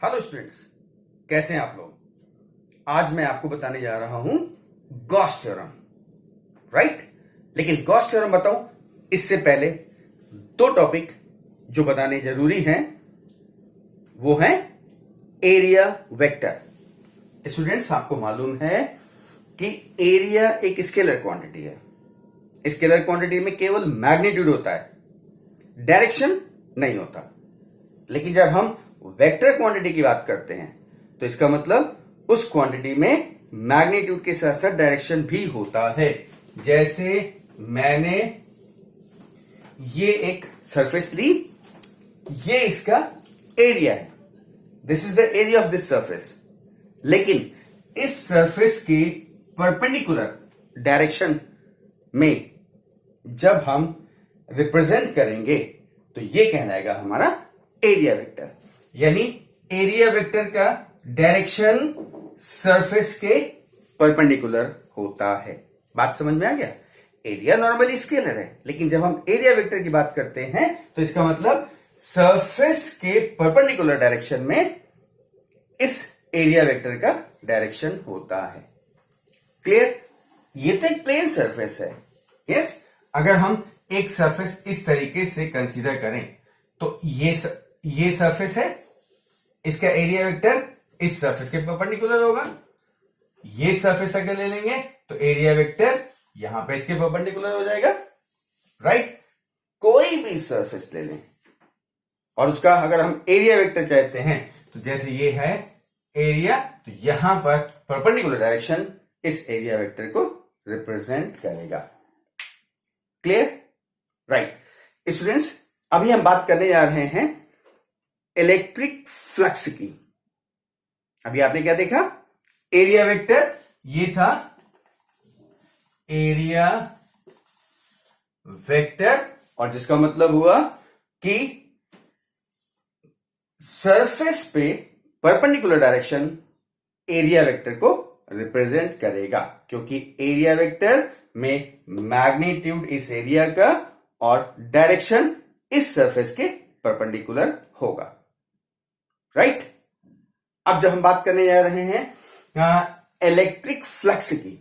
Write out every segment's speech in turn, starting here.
Hello students, कैसे हैं आप लोग। आज मैं आपको बताने जा रहा हूं गॉस थ्योरम, राइट। लेकिन गॉस थ्योरम बताऊं इससे पहले दो टॉपिक जो बताने जरूरी हैं वो हैं एरिया वेक्टर। स्टूडेंट्स, आपको मालूम है कि एरिया एक स्केलर क्वांटिटी है। स्केलर क्वांटिटी में केवल मैग्नीट्यूड होता है, डायरेक्शन नहीं होता। लेकिन जब हम वेक्टर क्वांटिटी की बात करते हैं तो इसका मतलब उस क्वांटिटी में मैग्नीट्यूड के साथ साथ डायरेक्शन भी होता है। जैसे मैंने ये एक सरफेस ली, ये इसका एरिया है, this is the area of this surface. लेकिन इस सरफेस के परपेंडिकुलर डायरेक्शन में जब हम रिप्रेजेंट करेंगे तो ये कहलाएगा हमारा एरिया वेक्टर। यानी एरिया वेक्टर का डायरेक्शन सरफेस के परपेंडिकुलर होता है। बात समझ में आ गया। एरिया नॉर्मली स्केलर है, लेकिन जब हम एरिया वेक्टर की बात करते हैं तो इसका मतलब सरफेस के परपेंडिकुलर डायरेक्शन में इस एरिया वेक्टर का डायरेक्शन होता है। क्लियर। ये तो एक प्लेन सरफेस है। यस, अगर हम एक सरफेस इस तरीके से कंसीडर करें तो ये सरफेस है, इसका एरिया वेक्टर इस सरफेस के परपेंडिकुलर होगा। ये सरफेस अगर ले लेंगे तो एरिया वेक्टर यहां पे इसके परपेंडिकुलर हो जाएगा, राइट। कोई भी सरफेस ले लें और उसका अगर हम एरिया वेक्टर चाहते हैं तो जैसे ये है एरिया, तो यहां पर परपेंडिकुलर डायरेक्शन इस एरिया वेक्टर को रिप्रेजेंट करेगा। Clear, right. स्टूडेंट्स, अभी हम बात करने जा रहे हैं इलेक्ट्रिक फ्लक्स की। अभी आपने क्या देखा, एरिया वेक्टर ये था एरिया वेक्टर, और जिसका मतलब हुआ कि सरफेस पे परपेंडिकुलर डायरेक्शन एरिया वेक्टर को रिप्रेजेंट करेगा, क्योंकि एरिया वेक्टर में मैग्नीट्यूड इस एरिया का और डायरेक्शन इस सरफेस के परपेंडिकुलर होगा, राइट। अब जब हम बात करने जा रहे हैं इलेक्ट्रिक फ्लक्स की।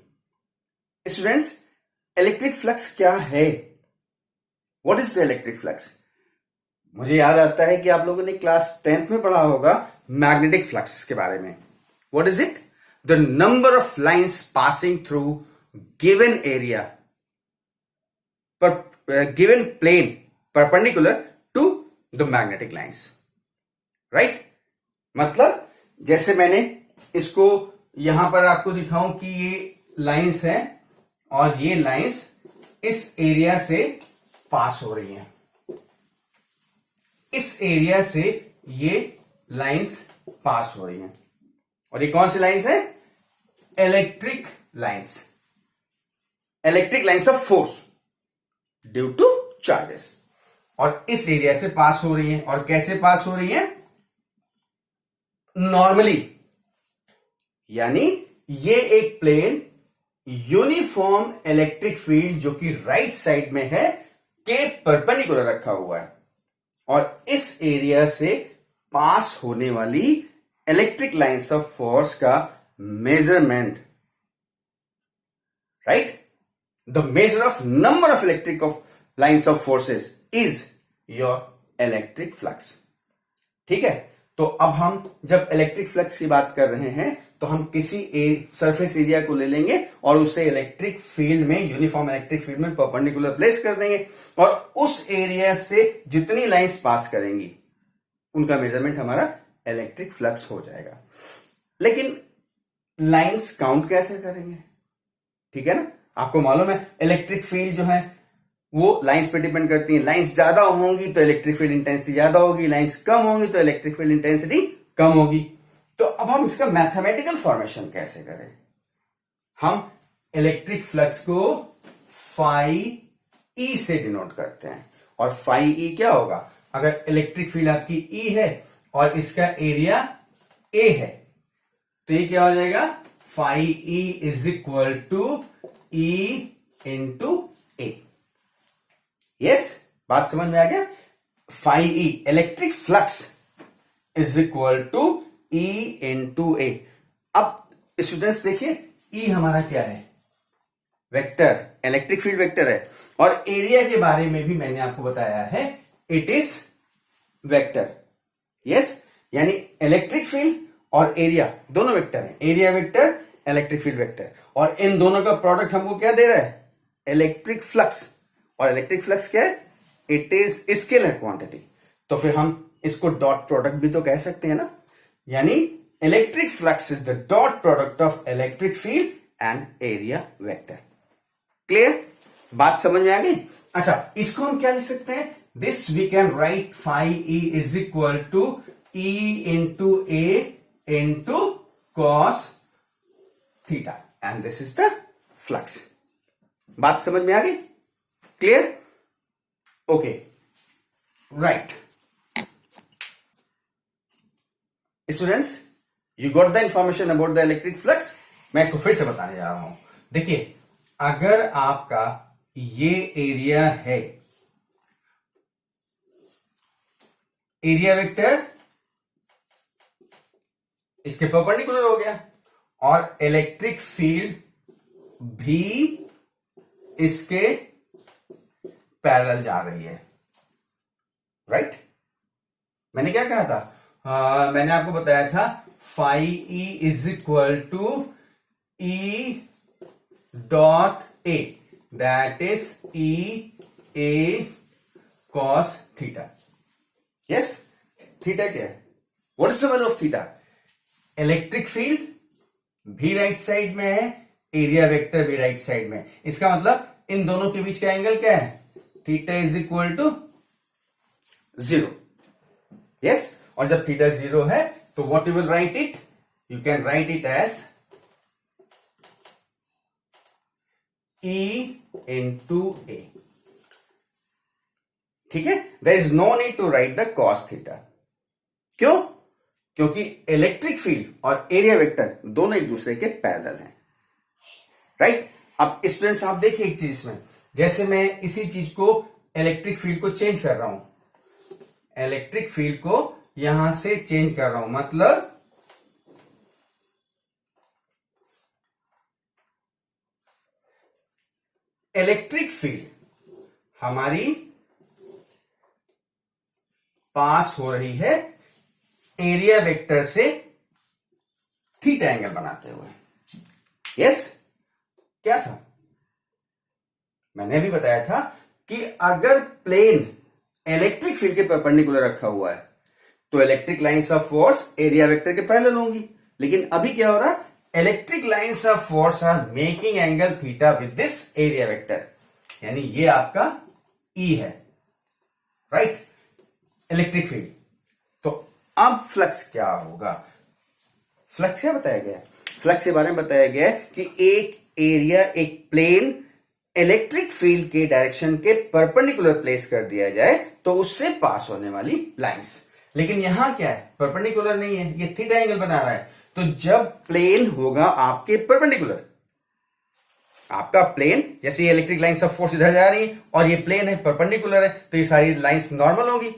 स्टूडेंट्स, इलेक्ट्रिक फ्लक्स क्या है? What is the electric flux? मुझे याद आता है कि आप लोगों ने क्लास 10th में पढ़ा होगा मैग्नेटिक फ्लक्स के बारे में। What is it? The number of lines passing through given area पर given plane perpendicular to the magnetic lines, right. मतलब जैसे मैंने इसको यहां पर आपको दिखाऊं कि ये लाइंस हैं और ये लाइंस इस एरिया से पास हो रही हैं। इस एरिया से ये लाइंस पास हो रही हैं, और ये कौन सी लाइंस है? Electric lines. Electric lines of force due two charges, और इस एरिया से पास हो रही हैं। और कैसे पास हो रही हैं? नॉर्मली, यानी ये एक प्लेन यूनिफॉर्म इलेक्ट्रिक फील्ड जो कि राइट साइड में है के परपेंडिकुलर रखा हुआ है, और इस एरिया से पास होने वाली इलेक्ट्रिक लाइंस ऑफ फोर्स का measurement, right. The measure of number of electric lines of forces is your electric flux. ठीक है। तो अब हम जब इलेक्ट्रिक फ्लक्स की बात कर रहे हैं तो हम किसी सरफेस एरिया को ले लेंगे और उसे इलेक्ट्रिक फील्ड में, यूनिफॉर्म इलेक्ट्रिक फील्ड में परपेंडिकुलर प्लेस कर देंगे, और उस एरिया से जितनी लाइंस पास करेंगी उनका मेजरमेंट हमारा इलेक्ट्रिक फ्लक्स हो जाएगा। लेकिन लाइंस काउंट कैसे करेंगे? ठीक है ना। आपको मालूम है इलेक्ट्रिक फील्ड जो है वो लाइंस पे डिपेंड करती है। लाइंस ज्यादा होंगी तो इलेक्ट्रिक फील्ड इंटेंसिटी ज्यादा होगी, लाइंस कम होंगी तो इलेक्ट्रिक फील्ड इंटेंसिटी कम होगी। तो अब हम इसका मैथमेटिकल फॉर्मेशन कैसे करें? हम इलेक्ट्रिक फ्लक्स को फाई ई से डिनोट करते हैं, और फाई ई क्या होगा? अगर इलेक्ट्रिक फील्ड आपकी ई है और इसका एरिया ए है तो ये क्या हो जाएगा? Phi E is equal to E into A. Yes, बात समझ में आ गया। Phi E electric flux is equal to E into A. अब स्टूडेंट्स देखिए, ई हमारा क्या है, वेक्टर, इलेक्ट्रिक फील्ड वेक्टर है, और एरिया के बारे में भी मैंने आपको बताया है, इट इज वेक्टर। यस, यानी इलेक्ट्रिक फील्ड और एरिया दोनों वेक्टर हैं, area vector, electric field vector, और इन दोनों का प्रोडक्ट हमको क्या दे रहा है, इलेक्ट्रिक फ्लक्स। और इलेक्ट्रिक फ्लक्स क्या है, इट इज स्केलर क्वांटिटी। तो फिर हम इसको डॉट प्रोडक्ट भी तो कह सकते हैं ना, यानी electric flux is the dot product of electric field and area vector. Clear, बात समझ में आ गई। अच्छा, इसको हम क्या लिख सकते हैं, this we can write phi E is equal to E into A into cos theta, and this is the flux. बात समझ में आ गई, clear, okay, right. Students, you got the information about the electric flux. मैं इसको फिर से बताने जा रहा हूं। देखिए, अगर आपका ये एरिया है, एरिया वेक्टर इसके परपेंडिकुलर हो गया, और इलेक्ट्रिक फील्ड भी इसके पैरेलल जा रही है, राइट। मैंने क्या कहा था, मैंने आपको बताया था phi E is equal to E dot A, that is E A cos theta. Yes, theta क्या है, what is the value of theta, electric field भी राइट साइड में है, एरिया वेक्टर भी राइट साइड में। इसका मतलब इन दोनों के बीच का एंगल क्या है, theta is equal to 0। Yes, और जब थीटा 0 है तो what you will write it, you can write it as E into A. ठीक है, there is no need to write the cos theta. क्यों, क्योंकि इलेक्ट्रिक फील्ड और एरिया वेक्टर दोनों एक दूसरे के पैरेलल हैं, राइट। अब स्टूडेंट्स आप देखिए एक चीज इसमें, जैसे मैं इसी चीज को इलेक्ट्रिक फील्ड को चेंज कर रहा हूं, इलेक्ट्रिक फील्ड को यहां से चेंज कर रहा हूं, मतलब इलेक्ट्रिक फील्ड हमारी पास हो रही है एरिया वेक्टर से थीटा एंगल बनाते हुए। यस, क्या था, मैंने भी बताया था कि अगर प्लेन इलेक्ट्रिक फील्ड के परपेंडिकुलर रखा हुआ है तो electric lines of force area vector के पैरेलल होंगी, लेकिन अभी क्या हो रहा है, electric lines of force are making angle theta with this area vector, यानी ये आपका ई है, राइट, इलेक्ट्रिक फील्ड। तो अब फ्लक्स क्या होगा, फ्लक्स क्या बताया गया है, फ्लक्स के बारे में बताया गया है कि एक एरिया, एक प्लेन इलेक्ट्रिक फील्ड के डायरेक्शन के परपेंडिकुलर प्लेस कर दिया जाए तो उससे पास होने वाली लाइंस, लेकिन यहां क्या है, परपेंडिकुलर नहीं है, ये थीटा एंगल बना रहा है। तो जब प्लेन होगा आपके परपेंडिकुलर, आपका प्लेन, जैसे ये इलेक्ट्रिक लाइंस ऑफ फोर्स इधर जा रही है और ये प्लेन है, परपेंडिकुलर है, तो ये सारी लाइंस नॉर्मल होगी,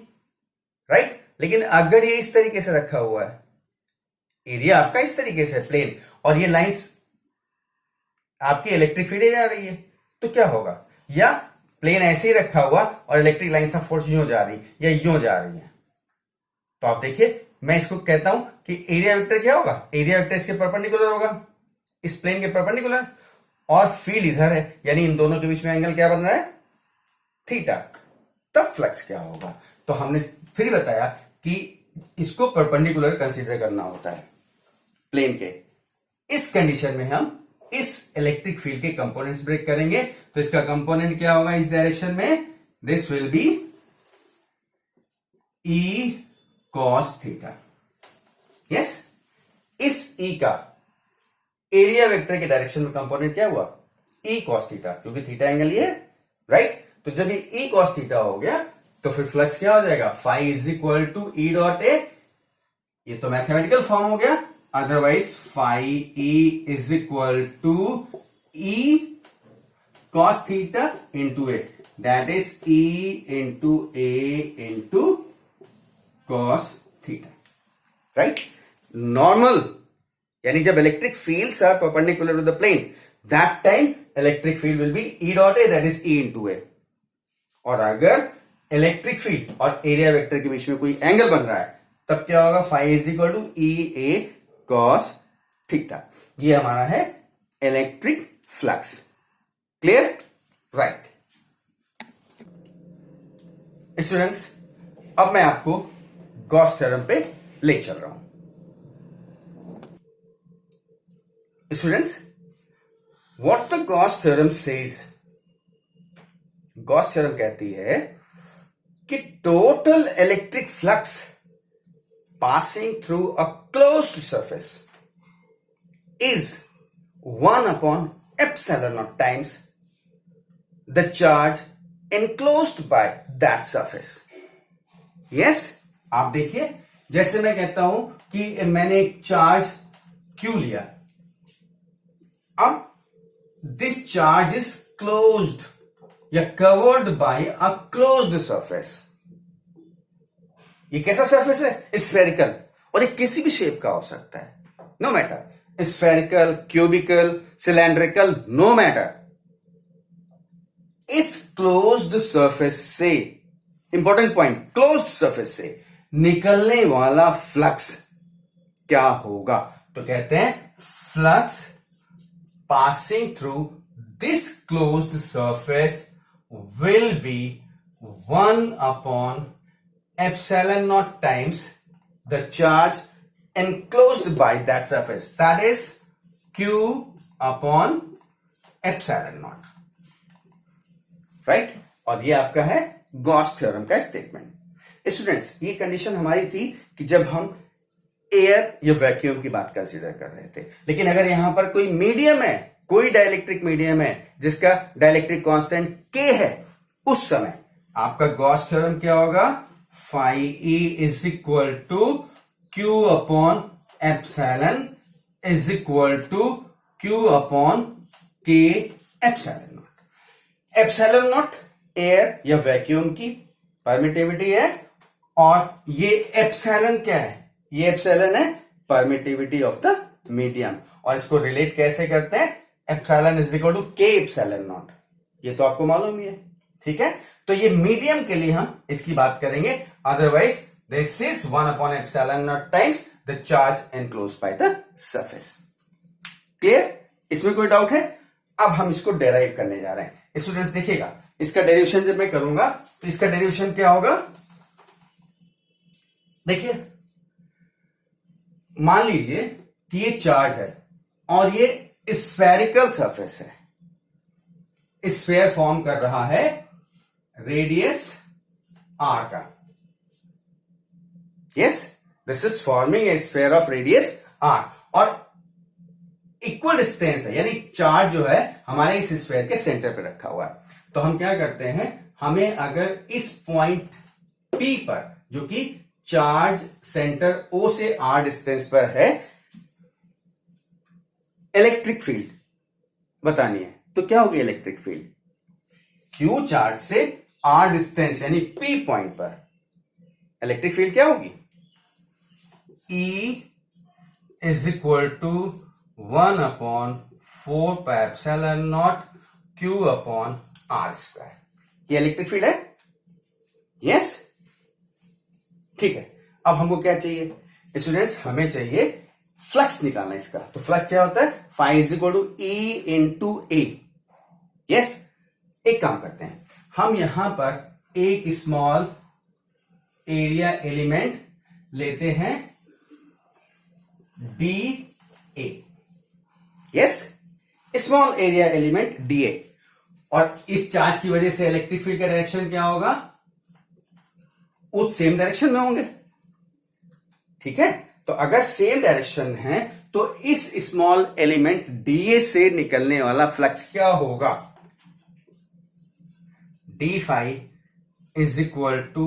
राइट। लेकिन अगर ये इस तरीके से रखा हुआ है, एरिया आपका इस तरीके से प्लेन, और ये लाइंस आपकी इलेक्ट्रिक फील्ड जा रही है, तो क्या होगा, या प्लेन ऐसे ही रखा हुआ और इलेक्ट्रिक लाइंस ऑफ फोर्स यूं जा रही या यूं जा रही है, तो आप देखिए, मैं इसको कहता हूं कि एरिया वेक्टर क्या होगा, एरिया वेक्टर इसके परपेंडिकुलर होगा, इस प्लेन के परपेंडिकुलर, और फील्ड इधर है, यानी इन दोनों के बीच में एंगल क्या बन रहा है, थीटा। तब फ्लक्स क्या होगा, तो हमने फिर बताया कि इसको परपेंडिकुलर कंसीडर करना होता है प्लेन के। इस कंडीशन में हम इस इलेक्ट्रिक फील्ड के कंपोनेंट्स ब्रेक करेंगे, तो इसका कंपोनेंट क्या होगा इस डायरेक्शन में, this will be E cos theta. Yes, इस ई का एरिया वेक्टर के डायरेक्शन में कंपोनेंट क्या हुआ, ई कॉस थीटा, क्योंकि थीटा एंगल ये है, राइट। तो जब ये ई कॉस थीटा हो गया तो फिर फ्लक्स क्या हो जाएगा, phi is equal to E dot A, ये तो मैथमेटिकल फॉर्म हो गया, otherwise phi E is equal to E cos theta into A, that is E into A into cos theta, right. Normal, यानी जब electric fields are perpendicular to the plane, that time electric field will be E dot A, that is E into A. और अगर electric field और area vector के बीच में कोई angle बन रहा है, तब क्या होगा, phi is equal to E A cos theta. ये हमारा है electric flux. Clear? Right. Students, अब मैं आपको गॉस थ्योरम पे ले चल रहा हूं। Students, what the Gauss theorem says, Gauss theorem कहती है कि total electric flux passing through a closed surface is 1 upon epsilon naught times the charge enclosed by that surface. Yes, आप देखिए, जैसे मैं कहता हूं कि मैंने एक चार्ज Q लिया, अब this charge is closed या covered by a closed surface. ये कैसा सरफेस है? स्फेरिकल, और ये किसी भी शेप का हो सकता है, no matter, spherical, cubical, cylindrical, no matter. इस क्लोज्ड सरफेस से, इंपॉर्टेंट पॉइंट, क्लोज्ड सरफेस से निकलने वाला फ्लक्स क्या होगा? तो कहते हैं flux passing through this closed surface will be 1 upon epsilon naught times the charge enclosed by that surface, that is Q upon epsilon naught, right? और ये आपका है गॉस थ्योरम का स्टेटमेंट। स्टूडेंट्स, ये कंडीशन हमारी थी कि जब हम एयर या वैक्यूम की बात कंसीडर कर रहे थे, लेकिन अगर यहां पर कोई मीडियम है, कोई डाइलेक्ट्रिक मीडियम है जिसका डाइलेक्ट्रिक कांस्टेंट K है, उस समय आपका गॉस थ्योरम क्या होगा? Phi E is equal to Q upon epsilon is equal to Q upon K epsilon naught. Epsilon naught air या वैक्यूम की परमिटिविटी है, और ये एप्सिलॉन क्या है? ये एप्सिलॉन है परमिटिविटी ऑफ द मीडियम, और इसको रिलेट कैसे करते हैं? एप्सिलॉन इज इक्वल टू के एप्सिलॉन नॉट, ये तो आपको मालूम ही है, ठीक है? तो ये मीडियम के लिए हम इसकी बात करेंगे, otherwise this is 1 upon epsilon not times the charge enclosed by the surface. Clear? इसमें कोई डाउट है? अब हम इसको डेराइव करने जा रहे हैं। स्टूडेंट्स देखिएगा, इसका डेरिवेशन जब मैं करूंगा तो इसका डेरिवेशन क्या होगा? देखिए, मान लीजिए कि ये चार्ज है और ये स्फेरिकल सरफेस है, स्फेयर फॉर्म कर रहा है रेडियस r का। Yes, this is forming a sphere of radius r, और इक्वल डिस्टेंस है, यानी चार्ज जो है हमारे इस स्फेयर के सेंटर पे रखा हुआ है। तो हम क्या करते हैं, हमें अगर इस पॉइंट P पर, जो कि चार्ज सेंटर O से r डिस्टेंस पर है, इलेक्ट्रिक फील्ड बतानी है, तो क्या होगी इलेक्ट्रिक फील्ड? Q चार्ज से r डिस्टेंस यानी P पॉइंट पर इलेक्ट्रिक फील्ड क्या होगी? E is equal to 1 upon 4 pi epsilon naught Q upon r square. ये इलेक्ट्रिक फील्ड है। यस, ठीक है। अब हमको क्या चाहिए स्टूडेंट्स? हमें चाहिए फ्लक्स निकालना इसका। तो फ्लक्स क्या होता है? Phi is equal to E into A. Yes, एक काम करते हैं, हम यहां पर एक स्मॉल एरिया एलिमेंट लेते हैं D A. Yes, small area element D A, और इस चार्ज की वजह से इलेक्ट्रिक फील्ड का डायरेक्शन क्या होगा? उस सेम डायरेक्शन में होंगे, ठीक है? तो अगर सेम डायरेक्शन है तो इस स्मॉल एलिमेंट डीए से निकलने वाला फ्लक्स क्या होगा? D phi is equal to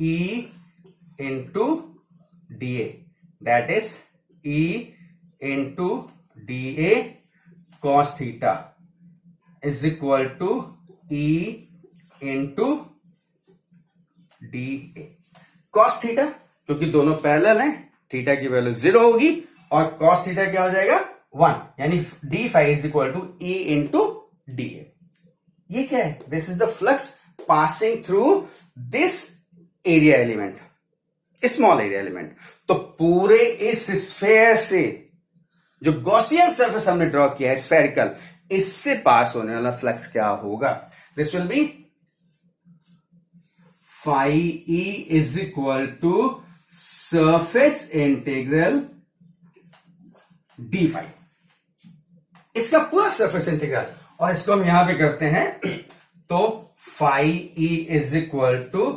E into d A, that is E into d A cos theta is equal to E into d A. Cos theta क्योंकि दोनों पैरेलल हैं theta की value 0 होगी और कॉस थीटा क्या हो जाएगा 1, यानी d phi is equal to E into d A. ये क्या है? This is the flux passing through this area element, small area element. तो पूरे इस स्फेयर से जो गॉसियन सरफेस हमने ड्रॉ किया है स्फेरिकल, इससे पास होने वाला फ्लक्स क्या होगा? This will be phi E is equal to surface integral d phi, इसका पूरा सरफेस इंटीग्रल। और इसको हम यहां पे करते हैं तो phi E is equal to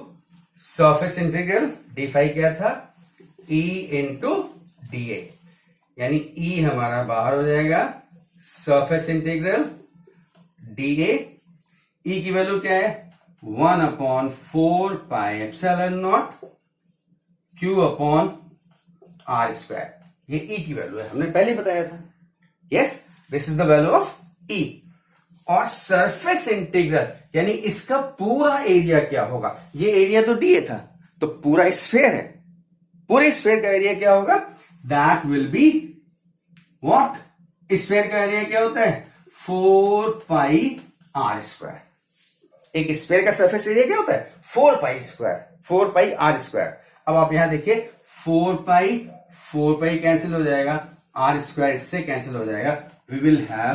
surface integral d phi क्या था? ई इंटू डी ए, यानी ई हमारा बाहर हो जाएगा, surface integral d A, E की वैल्यू क्या है? 1/4 pi epsilon naught Q upon are square. ये ई की वैल्यू है, हमने पहले बताया था। Yes, this is the value of E. और सरफेस इंटीग्रल यानी इसका पूरा एरिया क्या होगा? ये एरिया तो डी ए था, तो पूरा स्फेयर है, पूरे स्फेयर का एरिया क्या होगा? That will be what? Sphere का एरिया क्या होता है? 4 पाई आर स्क्वायर। एक स्फेयर का सरफेस एरिया क्या होता है? 4 pi square, 4 pi r square. अब आप यहां देखिए 4 पाई कैंसिल हो जाएगा, आर स्क्वायर इससे कैंसिल हो जाएगा, we will have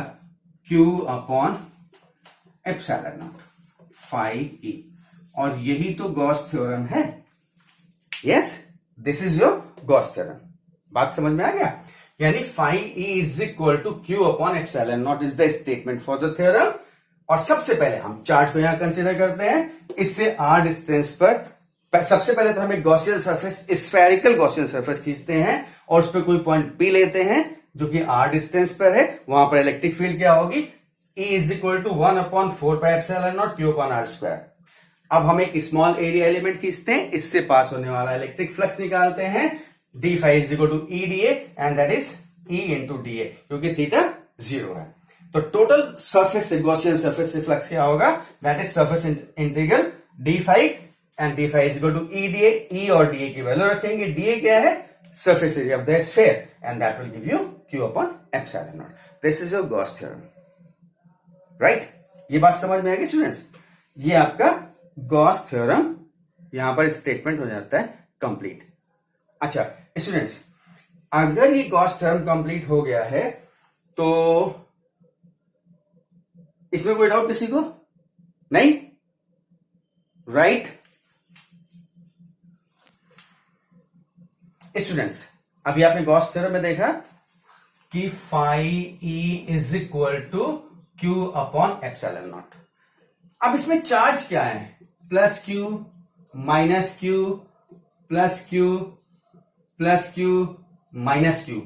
Q upon epsilon naught phi E. और यही तो गॉस थ्योरम है। Yes, this is your Gauss theorem. बात समझ में आ गया? यानी phi E is equal to Q upon epsilon naught is the statement for the theorem. और सबसे पहले हम चार्ट को यहां कंसीडर करते हैं। इससे आर डिस्टेंस पर सबसे पहले तो हम एक Gaussian surface, spherical Gaussian surface खींचते हैं और उस पर कोई पॉइंट पी लेते हैं जो कि आर डिस्टेंस पर है। वहां पर इलेक्ट्रिक फील्ड क्या होगी? E is equal to 1/4 pi epsilon naught Q upon are square. अब हम एक स्मॉल एरिया एलिमेंट खींचते हैं, इससे पास होने वाला इलेक्ट्रिक फ्लक्स निकालते हैं। D phi is equal to E d A and that is E into d A, क्योंकि थीटा 0 है। तो टोटल सरफेस से, गॉसियन सरफेस से फ्लक्स क्या होगा? That is surface integral d phi and d phi is equal to E d A. E और d ए की value रखेंगे। डी ए क्या है? Surface area of the sphere and that will give you Q upon epsilon not. This is your Gauss theorem, right? ये बात समझ में आ गई स्टूडेंट्स? ये आपका गॉस थ्योरम यहां पर स्टेटमेंट हो जाता है कंप्लीट। अच्छा स्टूडेंट्स, अगर ये गॉस थ्योरम कंप्लीट हो गया है तो इसमें कोई डाउट किसी को नहीं? राइट स्टूडेंट्स, अभी आपने गॉस थ्योरम में देखा कि phi E is equal to Q upon epsilon naught. अब इसमें चार्ज क्या है? Plus Q, minus Q, plus Q, plus Q, minus Q.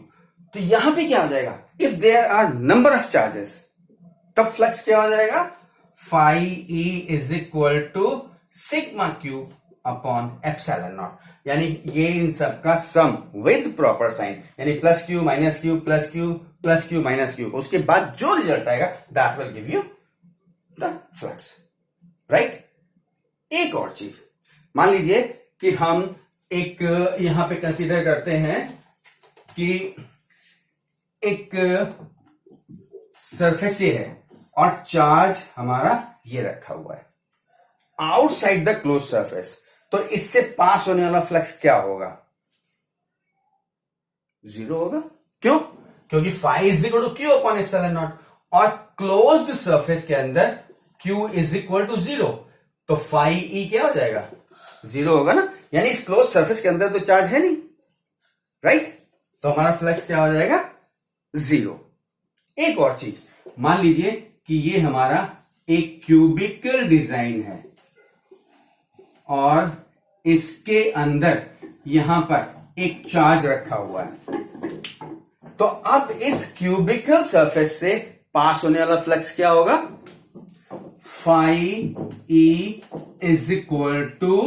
तो यहां पे क्या हो जाएगा? If there are number of charges, तब फ्लक्स क्या हो जाएगा? Phi E is equal to sigma Q upon epsilon naught, यानी ये इन सब का सम विद प्रॉपर साइन, यानी plus Q minus Q plus Q plus Q minus Q. उसके बाद जो रिजल्ट आएगा that will give you the flux, right? एक और चीज, मान लीजिए कि हम एक यहां पे कंसीडर करते हैं कि एक सरफेस ये है और चार्ज हमारा ये रखा हुआ है आउटसाइड द क्लोज सरफेस। तो इससे पास होने वाला फ्लक्स क्या होगा? 0 होगा। क्यों? क्योंकि phi is equal to Q upon epsilon naught और क्लोज्ड सरफेस के अंदर क्यू इज इक्वल टू 0, तो फाई ई क्या हो जाएगा? 0 होगा ना, यानी इस क्लोज सरफेस के अंदर तो चार्ज है नहीं, राइट? तो हमारा फ्लक्स क्या हो जाएगा? 0। एक और चीज, मान लीजिए कि ये हमारा एक क्यूबिकल डिजाइन है और इसके अंदर यहां पर एक चार्ज रखा हुआ है। तो अब इस क्यूबिकल सरफेस से पास होने वाला फ्लक्स क्या होगा? Phi E is equal to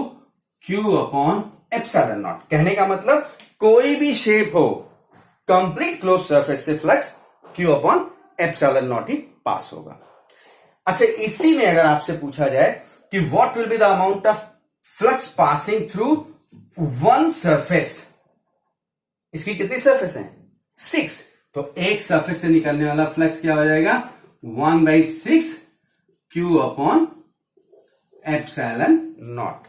Q upon epsilon naught. कहने का मतलब कोई भी शेप हो, कंप्लीट क्लोज सरफेस से flux Q upon epsilon naught ही पास होगा। अच्छा, इसी में अगर आपसे पूछा जाए कि what will be the amount of flux passing through one surface, इसकी कितनी सरफेस है? 6। तो एक सरफेस से निकलने वाला फ्लक्स क्या हो जाएगा? 1/6 Q upon epsilon not.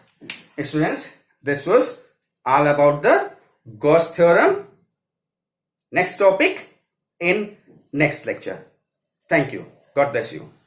Students, this was all about the Gauss theorem. Next topic in next lecture. Thank you. God bless you.